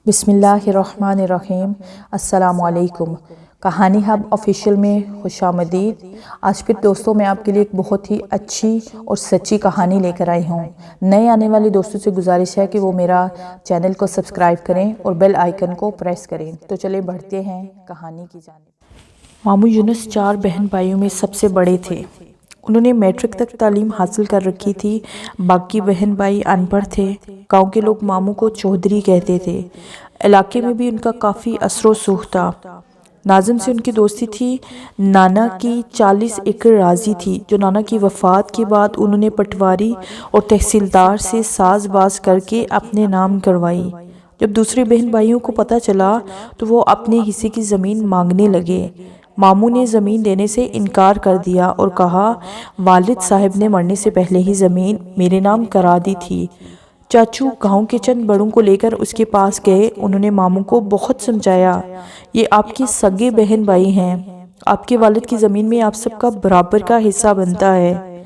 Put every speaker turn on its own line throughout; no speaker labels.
بسم اللہ الرحمن الرحیم۔ السلام علیکم۔ کہانی ہب آفیشیل میں خوش آمدید۔ آج پھر دوستوں میں آپ کے لیے ایک بہت ہی اچھی اور سچی کہانی لے کر آئی ہوں۔ نئے آنے والے دوستوں سے گزارش ہے کہ وہ میرا چینل کو سبسکرائب کریں اور بیل آئیکن کو پریس کریں۔ تو چلیں بڑھتے ہیں کہانی کی جانب۔ ماموں یونس 4 بہن بھائیوں میں سب سے بڑے تھے۔ انہوں نے میٹرک تک تعلیم حاصل کر رکھی تھی۔ باقی بہن بھائی ان پڑھ تھے۔ گاؤں کے لوگ ماموں کو چودھری کہتے تھے۔ علاقے میں بھی ان کا کافی اثر و رسوخ تھا۔ ناظم سے ان کی دوستی تھی۔ نانا کی 40 ایکڑ راضی تھی جو نانا کی وفات کے بعد انہوں نے پٹواری اور تحصیلدار سے ساز باز کر کے اپنے نام کروائی۔ جب دوسرے بہن بھائیوں کو پتہ چلا تو وہ اپنے حصے کی زمین مانگنے لگے۔ ماموں نے زمین دینے سے انکار کر دیا اور کہا والد صاحب نے مرنے سے پہلے ہی زمین میرے نام کرا دی تھی۔ چاچو گاؤں کے چند بڑوں کو لے کر اس کے پاس گئے۔ انہوں نے ماموں کو بہت سمجھایا، یہ آپ کے سگے بہن بھائی ہیں، آپ کے والد کی زمین میں آپ سب کا برابر کا حصہ بنتا ہے،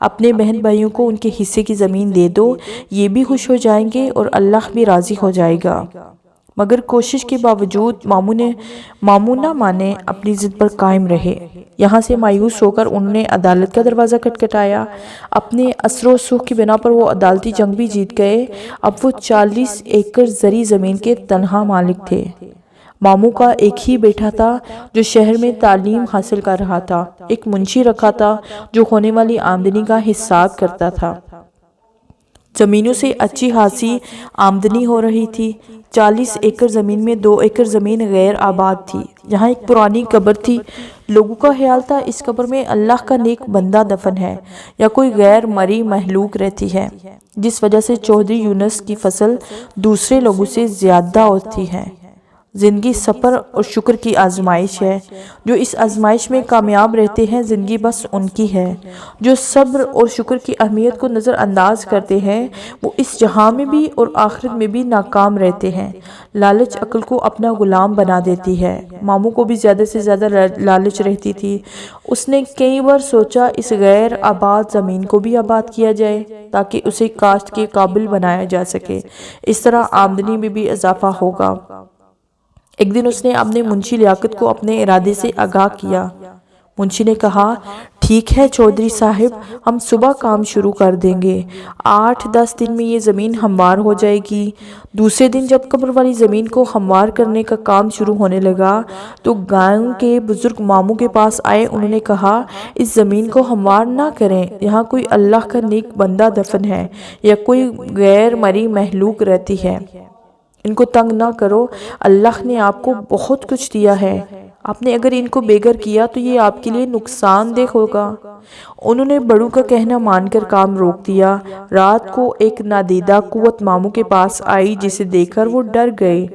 اپنے بہن بھائیوں کو ان کے حصے کی زمین دے دو، یہ بھی خوش ہو جائیں گے اور اللہ بھی راضی ہو جائے گا۔ مگر کوشش کے باوجود ماموں نہ مانے، اپنی ضد پر قائم رہے۔ یہاں سے مایوس ہو کر انہوں نے عدالت کا دروازہ کھٹکھٹایا۔ اپنے اثر و رسوخ کی بنا پر وہ عدالتی جنگ بھی جیت گئے۔ اب وہ 40 ایکڑ زرعی زمین کے تنہا مالک تھے۔ ماموں کا ایک ہی بیٹا تھا جو شہر میں تعلیم حاصل کر رہا تھا۔ ایک منشی رکھا تھا جو ہونے والی آمدنی کا حساب کرتا تھا۔ زمینوں سے اچھی خاصی آمدنی ہو رہی تھی۔ 40 ایکڑ زمین میں 2 ایکڑ زمین غیر آباد تھی، جہاں ایک پرانی قبر تھی۔ لوگوں کا خیال تھا اس قبر میں اللہ کا نیک بندہ دفن ہے یا کوئی غیر مری مخلوق رہتی ہے، جس وجہ سے چودھری یونس کی فصل دوسرے لوگوں سے زیادہ ہوتی ہے۔ زندگی صبر اور شکر کی آزمائش ہے۔ جو اس آزمائش میں کامیاب رہتے ہیں زندگی بس ان کی ہے۔ جو صبر اور شکر کی اہمیت کو نظر انداز کرتے ہیں وہ اس جہاں میں بھی اور آخرت میں بھی ناکام رہتے ہیں۔ لالچ عقل کو اپنا غلام بنا دیتی ہے۔ ماموں کو بھی زیادہ سے زیادہ لالچ رہتی تھی۔ اس نے کئی بار سوچا اس غیر آباد زمین کو بھی آباد کیا جائے تاکہ اسے کاشت کے قابل بنایا جا سکے، اس طرح آمدنی میں بھی اضافہ ہوگا۔ ایک دن اس نے اپنے منشی لیاقت کو اپنے ارادے سے آگاہ کیا۔ منشی نے کہا ٹھیک ہے چودھری صاحب، ہم صبح کام شروع کر دیں گے، 8-10 دن میں یہ زمین ہموار ہو جائے گی۔ دوسرے دن جب قبر والی زمین کو ہموار کرنے کا کام شروع ہونے لگا تو گاؤں کے بزرگ ماموں کے پاس آئے۔ انہوں نے کہا اس زمین کو ہموار نہ کریں، یہاں کوئی اللہ کا نیک بندہ دفن ہے یا کوئی غیر مری مخلوق رہتی ہے، ان کو تنگ نہ کرو، اللہ نے آپ کو بہت کچھ دیا ہے، آپ نے اگر ان کو بے گھر کیا تو یہ آپ کے لیے نقصان دہ ہوگا۔ انہوں نے بڑوں کا کہنا مان کر کام روک دیا۔ رات کو ایک نادیدہ قوت ماموں کے پاس آئی جسے دیکھ کر وہ ڈر گئے۔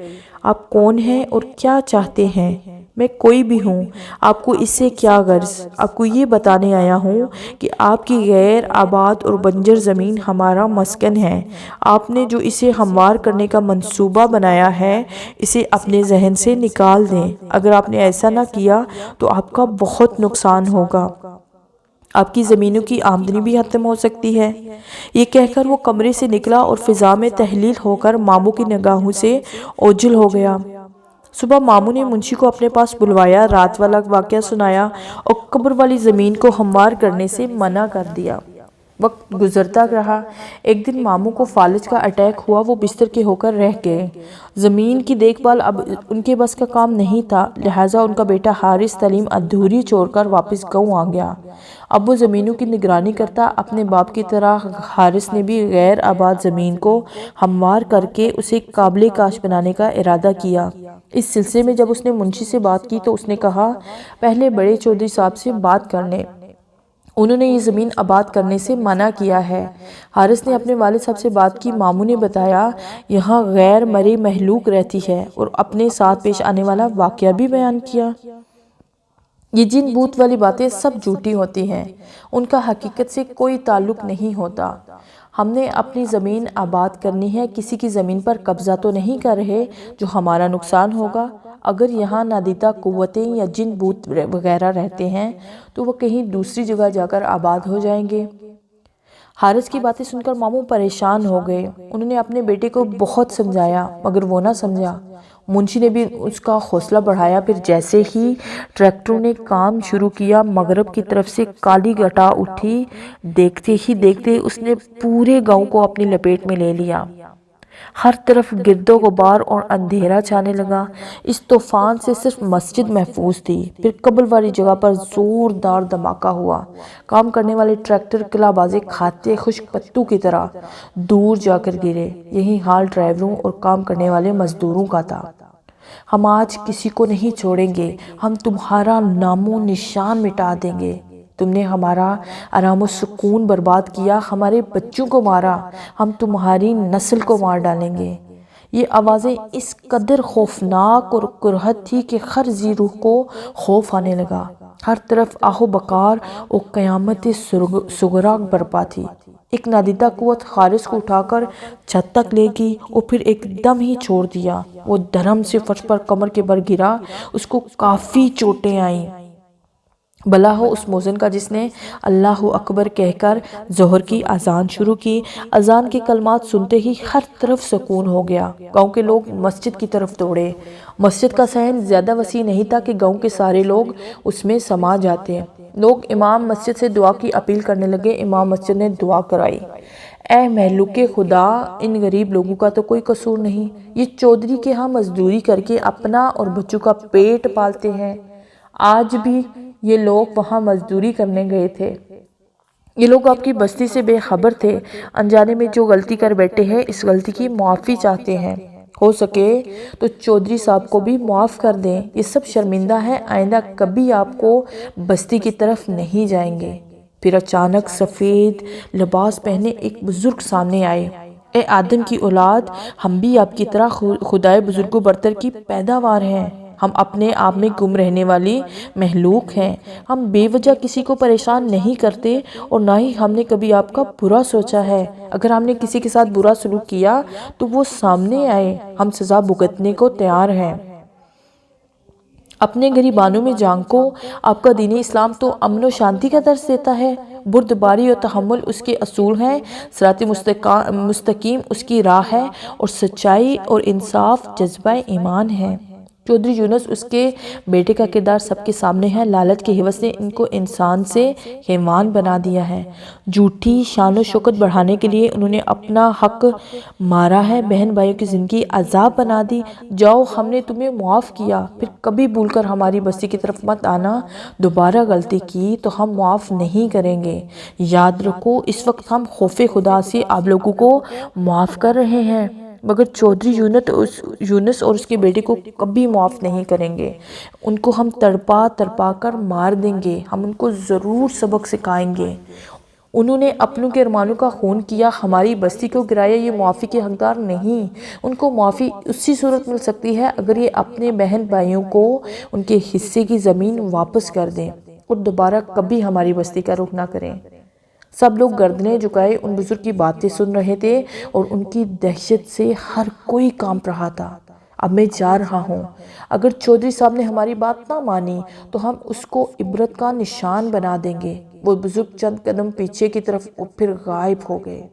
آپ کون ہیں اور کیا چاہتے ہیں؟ میں کوئی بھی ہوں، آپ کو اس سے کیا غرض؟ آپ کو یہ بتانے آیا ہوں کہ آپ کی غیر آباد اور بنجر زمین ہمارا مسکن ہے۔ آپ نے جو اسے ہموار کرنے کا منصوبہ بنایا ہے اسے اپنے ذہن سے نکال دیں، اگر آپ نے ایسا نہ کیا تو آپ کا بہت نقصان ہوگا، آپ کی زمینوں کی آمدنی بھی ختم ہو سکتی ہے۔ یہ کہہ کر وہ کمرے سے نکلا اور فضا میں تحلیل ہو کر ماموں کی نگاہوں سے اوجھل ہو گیا۔ صبح ماموں نے منشی کو اپنے پاس بلوایا، رات والا واقعہ سنایا اور قبر والی زمین کو ہموار کرنے سے منع کر دیا۔ وقت گزرتا رہا۔ ایک دن ماموں کو فالج کا اٹیک ہوا، وہ بستر کے ہو کر رہ گئے۔ زمین کی دیکھ بھال اب ان کے بس کا کام نہیں تھا، لہٰذا ان کا بیٹا حارث تعلیم ادھوری چھوڑ کر واپس گاؤں آ گیا۔ اب وہ زمینوں کی نگرانی کرتا۔ اپنے باپ کی طرح حارث نے بھی غیر آباد زمین کو ہموار کر کے اسے قابل کاشت بنانے کا ارادہ کیا۔ اس سلسلے میں جب اس نے منشی سے بات کی تو اس نے کہا پہلے بڑے چودھری صاحب سے بات کر لیں، انہوں نے یہ زمین آباد کرنے سے منع کیا ہے۔ حارث نے اپنے والد صاحب سے بات کی۔ ماموں نے بتایا یہاں غیر مری مخلوق رہتی ہے اور اپنے ساتھ پیش آنے والا واقعہ بھی بیان کیا۔ یہ جن بھوت والی باتیں سب جھوٹی ہوتی ہیں، ان کا حقیقت سے کوئی تعلق نہیں ہوتا۔ ہم نے اپنی زمین آباد کرنی ہے، کسی کی زمین پر قبضہ تو نہیں کر رہے جو ہمارا نقصان ہوگا۔ اگر یہاں نادیدہ قوتیں یا جن بھوت وغیرہ رہتے ہیں تو وہ کہیں دوسری جگہ جا کر آباد ہو جائیں گے۔ حارث کی باتیں سن کر ماموں پریشان ہو گئے۔ انہوں نے اپنے بیٹے کو بہت سمجھایا مگر وہ نہ سمجھا۔ منشی نے بھی اس کا حوصلہ بڑھایا۔ پھر جیسے ہی ٹریکٹروں نے کام شروع کیا، مغرب کی طرف سے کالی گھٹا اٹھی۔ دیکھتے ہی دیکھتے اس نے پورے گاؤں کو اپنی لپیٹ میں لے لیا۔ ہر طرف گرد و غبار اور اندھیرا چھانے لگا۔ اس طوفان سے صرف مسجد محفوظ تھی۔ پھر قبر والی جگہ پر زوردار دھماکہ ہوا۔ کام کرنے والے ٹریکٹر قلعہ بازی کھاتے خشک پتوں کی طرح دور جا کر گرے۔ یہی حال ڈرائیوروں اور کام کرنے والے مزدوروں کا تھا۔ ہم آج کسی کو نہیں چھوڑیں گے، ہم تمہارا نام و نشان مٹا دیں گے۔ تم نے ہمارا آرام و سکون برباد کیا، ہمارے بچوں کو مارا، ہم تمہاری نسل کو مار ڈالیں گے۔ یہ آوازیں اس قدر خوفناک اور کرہت تھی کہ ہر ذی روح کو خوف آنے لگا۔ ہر طرف آہ و بکار اور قیامت صغریٰ برپا تھی۔ ایک نادیدہ قوت حارث کو اٹھا کر چھت تک لے گئی اور پھر ایک دم ہی چھوڑ دیا۔ وہ دھرم سے فرش پر کمر کے بل گرا۔ اس کو کافی چوٹیں آئیں۔ بھلا ہو اس مؤذن کا جس نے اللہ اکبر کہہ کر ظہر کی اذان شروع کی۔ اذان کے کلمات سنتے ہی ہر طرف سکون ہو گیا۔ گاؤں کے لوگ مسجد کی طرف دوڑے۔ مسجد کا صحن زیادہ وسیع نہیں تھا کہ گاؤں کے سارے لوگ اس میں سما جاتے۔ لوگ امام مسجد سے دعا کی اپیل کرنے لگے۔ امام مسجد نے دعا کرائی، اے مخلوق خدا، ان غریب لوگوں کا تو کوئی قصور نہیں۔ یہ چودھری کے ہاں مزدوری کر کے اپنا اور بچوں کا پیٹ پالتے ہیں۔ آج بھی یہ لوگ وہاں مزدوری کرنے گئے تھے۔ یہ لوگ آپ کی بستی سے بے خبر تھے۔ انجانے میں جو غلطی کر بیٹھے ہیں، اس غلطی کی معافی چاہتے ہیں۔ ہو سکے تو چودھری صاحب کو بھی معاف کر دیں۔ یہ سب شرمندہ ہیں، آئندہ کبھی آپ کو بستی کی طرف نہیں جائیں گے۔ پھر اچانک سفید لباس پہنے ایک بزرگ سامنے آئے۔ اے آدم کی اولاد، ہم بھی آپ کی طرح خدائے بزرگ و برتر کی پیداوار ہیں۔ ہم اپنے آپ میں گم رہنے والی مخلوق ہیں۔ ہم بے وجہ کسی کو پریشان نہیں کرتے اور نہ ہی ہم نے کبھی آپ کا برا سوچا ہے۔ اگر ہم نے کسی کے ساتھ برا سلوک کیا تو وہ سامنے آئے، ہم سزا بھگتنے کو تیار ہیں۔ اپنے غریبانوں میں جھانکو، آپ کا دین اسلام تو امن و شانتی کا درس دیتا ہے۔ بردباری اور تحمل اس کے اصول ہیں، صراط مستقیم اس کی راہ ہے اور سچائی اور انصاف جذبہ ایمان ہے۔ چودھری یونس اس کے بیٹے کا کردار سب کے سامنے ہے۔ لالچ کے ہوس نے ان کو انسان سے حیوان بنا دیا ہے۔ جھوٹی شان و شوکت بڑھانے کے لیے انہوں نے اپنا حق مارا ہے، بہن بھائیوں کی زندگی عذاب بنا دی۔ جاؤ، ہم نے تمہیں معاف کیا، پھر کبھی بھول کر ہماری بستی کی طرف مت آنا۔ دوبارہ غلطی کی تو ہم معاف نہیں کریں گے۔ یاد رکھو، اس وقت ہم خوف خدا سے آپ لوگوں کو معاف کر رہے ہیں، مگر چودھری یونس اور اس کے بیٹے کو کبھی معاف نہیں کریں گے۔ ان کو ہم تڑپا کر مار دیں گے۔ ہم ان کو ضرور سبق سکھائیں گے۔ انہوں نے اپنوں کے ارمانوں کا خون کیا، ہماری بستی کو گرایا، یہ معافی کے حقدار نہیں۔ ان کو معافی اسی صورت مل سکتی ہے اگر یہ اپنے بہن بھائیوں کو ان کے حصے کی زمین واپس کر دیں اور دوبارہ کبھی ہماری بستی کا رخ نہ کریں۔ سب لوگ گردنیں جھکائے ان بزرگ کی باتیں سن رہے تھے اور ان کی دہشت سے ہر کوئی کانپ رہا تھا۔ اب میں جا رہا ہوں۔ اگر چودھری صاحب نے ہماری بات نہ مانی تو ہم اس کو عبرت کا نشان بنا دیں گے۔ وہ بزرگ چند قدم پیچھے کی طرف پھر غائب ہو گئے۔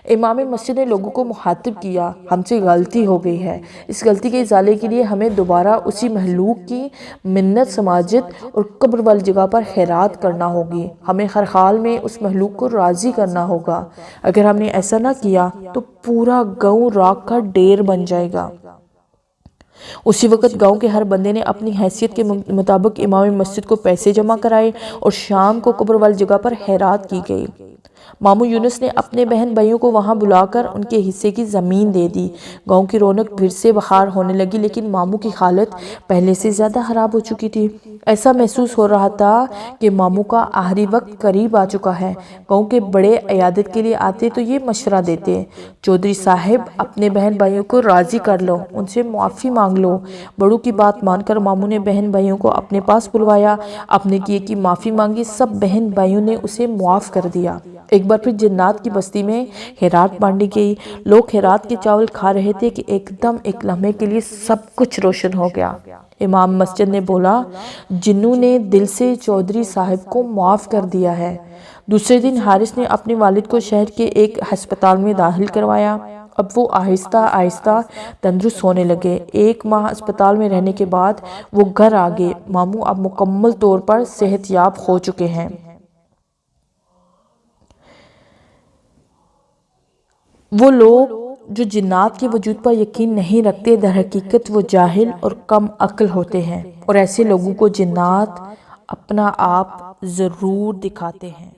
امام مسجد نے لوگوں کو مخاطب کیا، ہم سے غلطی ہو گئی ہے۔ اس غلطی کے ازالے کے لیے ہمیں دوبارہ اسی مخلوق کی منت سماجت اور قبر والی جگہ پر خیرات کرنا ہوگی۔ ہمیں ہر حال میں اس مخلوق کو راضی کرنا ہوگا۔ اگر ہم نے ایسا نہ کیا تو پورا گاؤں راکھ کا ڈھیر بن جائے گا۔ اسی وقت گاؤں کے ہر بندے نے اپنی حیثیت کے مطابق امام مسجد کو پیسے جمع کرائے اور شام کو قبر والی جگہ پر خیرات کی گئی۔ ماموں یونس نے اپنے بہن بھائیوں کو وہاں بلا کر ان کے حصے کی زمین دے دی۔ گاؤں کی رونق پھر سے بحال ہونے لگی، لیکن ماموں کی حالت پہلے سے زیادہ خراب ہو چکی تھی۔ ایسا محسوس ہو رہا تھا کہ ماموں کا آخری وقت قریب آ چکا ہے۔ گاؤں کے بڑے عیادت کے لیے آتے تو یہ مشورہ دیتے، چودھری صاحب اپنے بہن بھائیوں کو راضی کر لو، ان سے معافی مانگ لو۔ بڑوں کی بات مان کر ماموں نے بہن بھائیوں کو اپنے پاس بلوایا، اپنے کیے کی معافی مانگی۔ سب بہن بھائیوں نے اسے معاف کر دیا۔ ایک بار پھر جنات کی بستی میں خیرات بانٹی گئی۔ لوگ خیرات کے چاول کھا رہے تھے کہ ایک دم ایک لمحے کے لیے سب کچھ روشن ہو گیا۔ امام مسجد نے بولا، جنوں نے دل سے چودھری صاحب کو معاف کر دیا ہے۔ دوسرے دن حارث نے اپنے والد کو شہر کے ایک ہسپتال میں داخل کروایا۔ اب وہ آہستہ آہستہ تندرست ہونے لگے۔ 1 ماہ ہسپتال میں رہنے کے بعد وہ گھر آ گئے۔ ماموں اب مکمل طور پر صحت یاب ہو چکے ہیں۔ وہ لوگ جو جنات کے وجود پر یقین نہیں رکھتے در حقیقت وہ جاہل اور کم عقل ہوتے ہیں، اور ایسے لوگوں کو جنات اپنا آپ ضرور دکھاتے ہیں۔